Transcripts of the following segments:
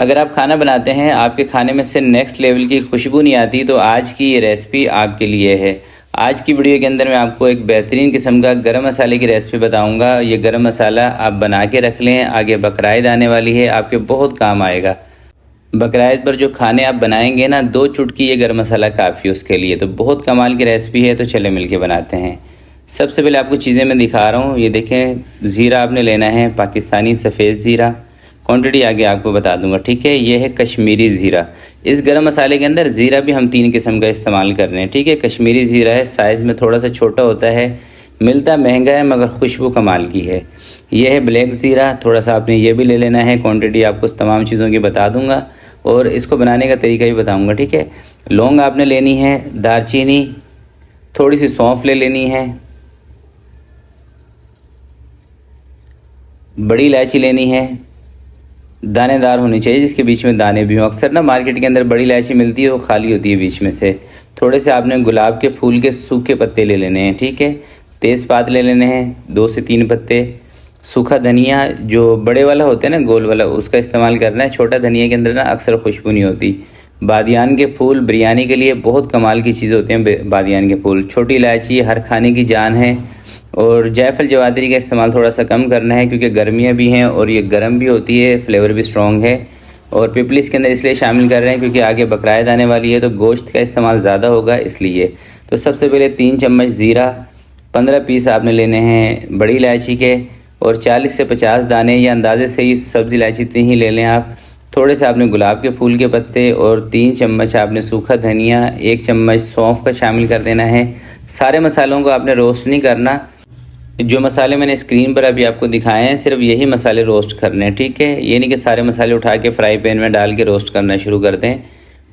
अगर आप खाना बनाते हैं, आपके खाने में से नेक्स्ट लेवल की खुशबू नहीं आती, तो आज की ये रेसिपी आपके लिए है। आज की वीडियो के अंदर मैं आपको एक बेहतरीन किस्म का गरम मसाले की रेसिपी बताऊंगा। ये गरम मसाला आप बना के रख लें, आगे बकरीद आने वाली है, आपके बहुत काम आएगा। बकरीद पर जो खाने आप बनाएंगे ना, 2 चुटकी ये गरम मसाला काफ़ी उसके लिए। तो बहुत कमाल की रेसिपी है, तो चले मिल के बनाते हैं। सबसे पहले आपको चीज़ें मैं दिखा रहा हूँ। ये देखें, ज़ीरा आपने लेना है, पाकिस्तानी सफ़ेद ज़ीरा। क्वांटिटी आगे आपको बता दूंगा, ठीक है। ये है कश्मीरी ज़ीरा। इस गरम मसाले के अंदर ज़ीरा भी हम 3 किस्म का इस्तेमाल कर रहे हैं, ठीक है। कश्मीरी ज़ीरा है, साइज़ में थोड़ा सा छोटा होता है, मिलता महंगा है मगर खुशबू कमाल की है। ये है ब्लैक ज़ीरा, थोड़ा सा आपने ये भी ले लेना है। क्वांटिटी आपको तमाम चीज़ों की बता दूंगा और इसको बनाने का तरीका भी बताऊँगा, ठीक है। लौंग आपने लेनी है, दालचीनी, थोड़ी सी सौंफ ले लेनी है, बड़ी इलायची लेनी है, दानेदार होनी चाहिए जिसके बीच में दाने भी हों। अक्सर ना मार्केट के अंदर बड़ी इलायची मिलती है, वो खाली होती है बीच में से। थोड़े से आपने गुलाब के फूल के सूखे पत्ते ले लेने हैं, ठीक है। तेज़पात ले लेने हैं 2 से 3 पत्ते। सूखा धनिया जो बड़े वाला होता है ना, गोल वाला, उसका इस्तेमाल करना है। छोटा धनिया के अंदर ना अक्सर खुशबू नहीं होती। बादियान के फूल बिरयानी के लिए बहुत कमाल की चीज़ होते हैं, बादियान के फूल। छोटी इलायची हर खाने की जान है। और जायफल जवादरी का इस्तेमाल थोड़ा सा कम करना है क्योंकि गर्मियाँ भी हैं और ये गर्म भी होती है, फ्लेवर भी स्ट्रॉन्ग है। और पिपली इसके अंदर इसलिए शामिल कर रहे हैं क्योंकि आगे बकरीद आने वाली है, तो गोश्त का इस्तेमाल ज़्यादा होगा इसलिए। तो सबसे पहले 3 चम्मच ज़ीरा, 15 पीस आपने लेने हैं बड़ी इलायची के, और 40 से 50 दाने या अंदाजे से ही सब्ज़ी इलायची इतनी ही ले लें आप। थोड़े से आपने गुलाब के फूल के पत्ते और 3 चम्मच आपने सूखा धनिया, 1 चम्मच सौंफ का शामिल कर देना है। सारे मसालों को आपने रोस्ट नहीं करना। जो मसाले मैंने स्क्रीन पर अभी आपको दिखाए हैं, सिर्फ यही मसाले रोस्ट करने हैं, ठीक है। ये नहीं कि सारे मसाले उठा के फ्राई पैन में डाल के रोस्ट करना शुरू कर दें।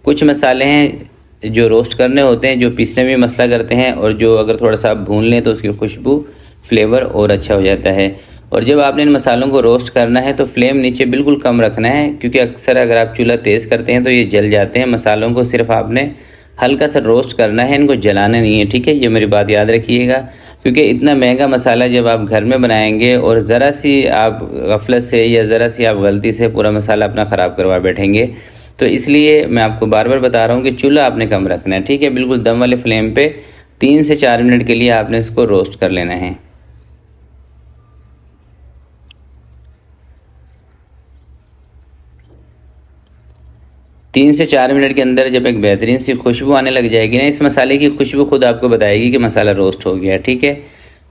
कुछ मसाले हैं जो रोस्ट करने होते हैं, जो पीसने में मसला करते हैं, और जो अगर थोड़ा सा आप भून लें तो उसकी खुशबू फ्लेवर और अच्छा हो जाता है। और जब आपने इन मसालों को रोस्ट करना है तो फ्लेम नीचे बिल्कुल कम रखना है, क्योंकि अक्सर अगर आप चूल्हा तेज़ करते हैं तो ये जल जाते हैं। मसालों को सिर्फ आपने हल्का सा रोस्ट करना है, इनको जलाना नहीं है, ठीक है। ये मेरी बात याद रखिएगा, क्योंकि इतना महंगा मसाला जब आप घर में बनाएंगे और ज़रा सी आप गफलत से या ज़रा सी आप गलती से पूरा मसाला अपना ख़राब करवा बैठेंगे, तो इसलिए मैं आपको बार बार बता रहा हूँ कि चूल्हा आपने कम रखना है, ठीक है। बिल्कुल दम वाले फ्लेम पे 3 से 4 मिनट के लिए आपने इसको रोस्ट कर लेना है। तीन से 4 मिनट के अंदर जब एक बेहतरीन सी खुशबू आने लग जाएगी ना, इस मसाले की खुशबू खुद आपको बताएगी कि मसाला रोस्ट हो गया, ठीक है।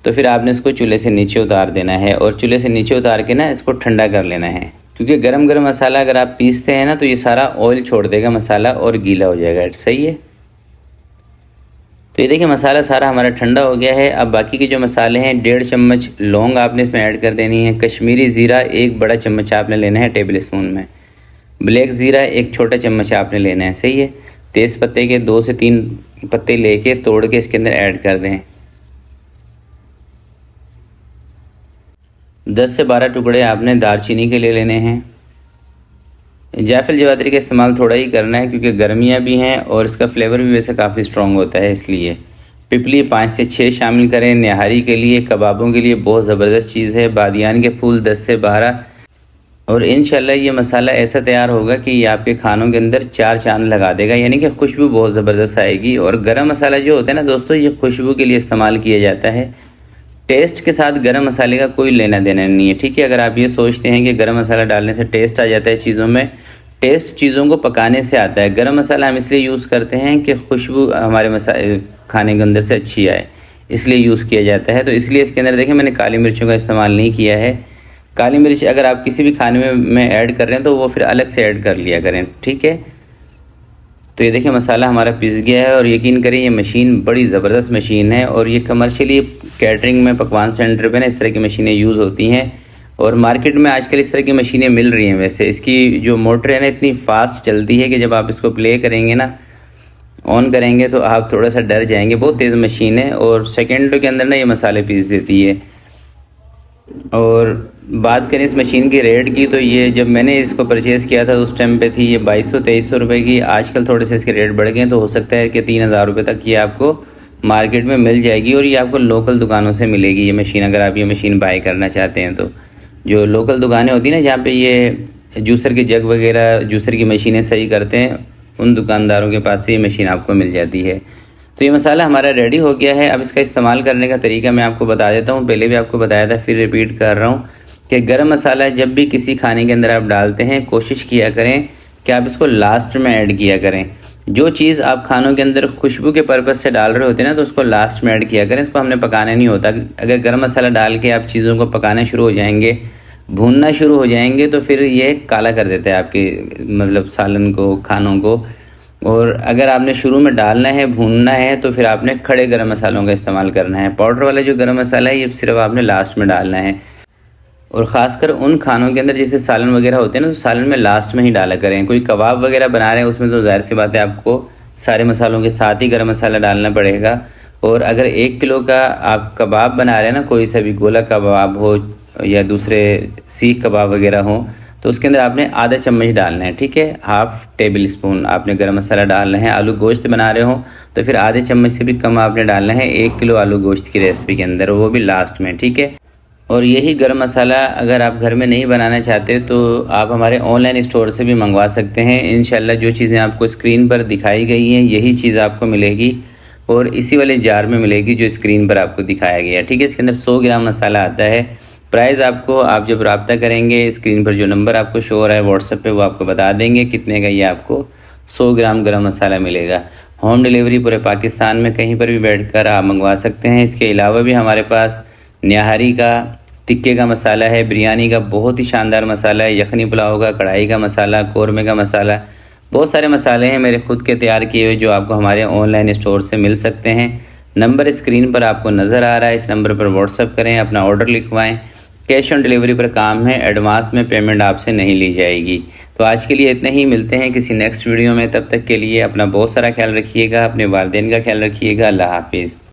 तो फिर आपने इसको चूल्हे से नीचे उतार देना है, और चूल्हे से नीचे उतार के ना इसको ठंडा कर लेना है, क्योंकि गरम गरम मसाला अगर आप पीसते हैं ना तो ये सारा ऑयल छोड़ देगा मसाला और गीला हो जाएगा, सही है। तो ये देखिए मसाला सारा हमारा ठंडा हो गया है। अब बाकी के जो मसाले हैं, 1.5 चम्मच लौंग आपने इसमें ऐड कर देनी है। कश्मीरी ज़ीरा 1 बड़ा चम्मच आपने लेना है टेबल स्पून में। ब्लैक ज़ीरा 1 छोटा चम्मच आपने लेना है, सही है। तेज़ पत्ते के 2 से 3 पत्ते लेके तोड़ के इसके अंदर ऐड कर दें। 10 से 12 टुकड़े आपने दालचीनी के ले लेने हैं। जायफल जवात्री का इस्तेमाल थोड़ा ही करना है क्योंकि गर्मियाँ भी हैं और इसका फ्लेवर भी वैसे काफ़ी स्ट्रॉन्ग होता है, इसलिए। पिपली 5 से 6 शामिल करें। निहारी के लिए, कबाबों के लिए बहुत ज़बरदस्त चीज़ है। बादियान के फूल 10 से 12। और इंशाल्लाह ये मसाला ऐसा तैयार होगा कि ये आपके खानों के अंदर 4 चांद लगा देगा, यानी कि खुशबू बहुत ज़बरदस्त आएगी। और गरम मसाला जो होता है ना दोस्तों, ये खुशबू के लिए इस्तेमाल किया जाता है। टेस्ट के साथ गरम मसाले का कोई लेना देना नहीं है, ठीक है। अगर आप ये सोचते हैं कि गरम मसाला डालने से टेस्ट आ जाता है चीज़ों में, टेस्ट चीज़ों को पकाने से आता है। गरम मसाला हम इसलिए यूज़ करते हैं कि खुशबू हमारे खाने के अंदर से अच्छी आए, इसलिए यूज़ किया जाता है। तो इसलिए इसके अंदर देखें मैंने काली मिर्चों का इस्तेमाल नहीं किया है। काली मिर्च अगर आप किसी भी खाने में ऐड कर रहे हैं तो वो फिर अलग से ऐड कर लिया करें, ठीक है। तो ये देखिए मसाला हमारा पिस गया है, और यकीन करें ये मशीन बड़ी ज़बरदस्त मशीन है, और ये कमर्शियली कैटरिंग में, पकवान सेंटर पे ना इस तरह की मशीनें यूज़ होती हैं। और मार्केट में आजकल इस तरह की मशीनें मिल रही हैं। वैसे इसकी जो मोटर है ना, इतनी फास्ट चलती है कि जब आप इसको प्ले करेंगे ना, ऑन करेंगे, तो आप थोड़ा सा डर जाएंगे। बहुत तेज़ मशीन है और सेकेंडों के अंदर ना ये मसाले पीस देती है। और बात करें इस मशीन के रेट की, तो ये जब मैंने इसको परचेज़ किया था उस टाइम पे थी ये 2200-2300 रुपये की। आजकल थोड़े से इसके रेट बढ़ गए हैं, तो हो सकता है कि 3000 रुपये तक ये आपको मार्केट में मिल जाएगी। और ये आपको लोकल दुकानों से मिलेगी ये मशीन, अगर आप ये मशीन बाय करना चाहते हैं तो। जो लोकल दुकानें होती हैं ना, जहाँ पे ये जूसर के जग वगैरह, जूसर की मशीनें सही करते हैं, उन दुकानदारों के पास से ये मशीन आपको मिल जाती है। तो ये मसाला हमारा रेडी हो गया है। अब इसका इस्तेमाल करने का तरीका मैं आपको बता देता हूँ। पहले भी आपको बताया था, फिर रिपीट कर रहा हूँ कि गरम मसाला जब भी किसी खाने के अंदर आप डालते हैं, कोशिश किया करें कि आप इसको लास्ट में ऐड किया करें। जो चीज़ आप खानों के अंदर खुशबू के पर्पज़ से डाल रहे होते हैं ना, तो उसको लास्ट में ऐड किया करें। इसको हमने पकाना नहीं होता। अगर गरम मसाला डाल के आप चीज़ों को पकाना शुरू हो जाएंगे, भूनना शुरू हो जाएंगे, तो फिर ये काला कर देता है आपके मतलब सालन को, खानों को। और अगर आपने शुरू में डालना है, भूनना है, तो फिर आपने खड़े गरम मसालों का इस्तेमाल करना है। पाउडर वाला जो गरम मसाला है, ये सिर्फ आपने लास्ट में डालना है। और ख़ासकर उन खानों के अंदर जैसे सालन वगैरह होते हैं ना, तो सालन में लास्ट में ही डाला करें। कोई कबाब वगैरह बना रहे हैं, उसमें तो ज़ाहिर सी बात है आपको सारे मसालों के साथ ही गरम मसाला डालना पड़ेगा। और अगर 1 किलो का आप कबाब बना रहे हैं ना, कोई सा भी गोला कबाब हो या दूसरे सीख कबाब वगैरह हो, तो उसके अंदर आपने आधा चम्मच डालना है, ठीक है। हाफ़ टेबल स्पून आपने गरम मसाला डालना है। आलू गोश्त बना रहे हो तो फिर आधे चम्मच से भी कम आपने डालना है 1 किलो आलू गोश्त की रेसिपी के अंदर, वो भी लास्ट में, ठीक है। और यही गरम मसाला अगर आप घर में नहीं बनाना चाहते तो आप हमारे ऑनलाइन स्टोर से भी मंगवा सकते हैं। इंशाल्लाह जो चीज़ें आपको स्क्रीन पर दिखाई गई हैं, यही चीज़ आपको मिलेगी और इसी वाले जार में मिलेगी जो स्क्रीन पर आपको दिखाया गया है, ठीक है। इसके अंदर 100 ग्राम मसाला आता है। प्राइस आपको, आप जब रब्ता करेंगे, स्क्रीन पर जो नंबर आपको शो हो रहा है व्हाट्सएप पे, वो आपको बता देंगे कितने का ये आपको 100 ग्राम गरम मसाला मिलेगा। होम डिलीवरी पूरे पाकिस्तान में कहीं पर भी बैठकर आप मंगवा सकते हैं। इसके अलावा भी हमारे पास निहारी का, टिक्के का मसाला है, बिरयानी का बहुत ही शानदार मसाला है, यखनी पुलाव का, कढ़ाई का मसाला, कौरमे का मसाला, बहुत सारे मसाले हैं मेरे खुद के तैयार किए हुए जो आपको हमारे ऑनलाइन स्टोर से मिल सकते हैं। नंबर स्क्रीन पर आपको नज़र आ रहा है, इस नंबर पर व्हाट्सअप करें, अपना ऑर्डर लिखवाएं। कैश ऑन डिलीवरी पर काम है, एडवांस में पेमेंट आपसे नहीं ली जाएगी। तो आज के लिए इतना ही, मिलते हैं किसी नेक्स्ट वीडियो में। तब तक के लिए अपना बहुत सारा ख्याल रखिएगा, अपने वालिदैन का ख्याल रखिएगा। अल्लाह हाफिज़।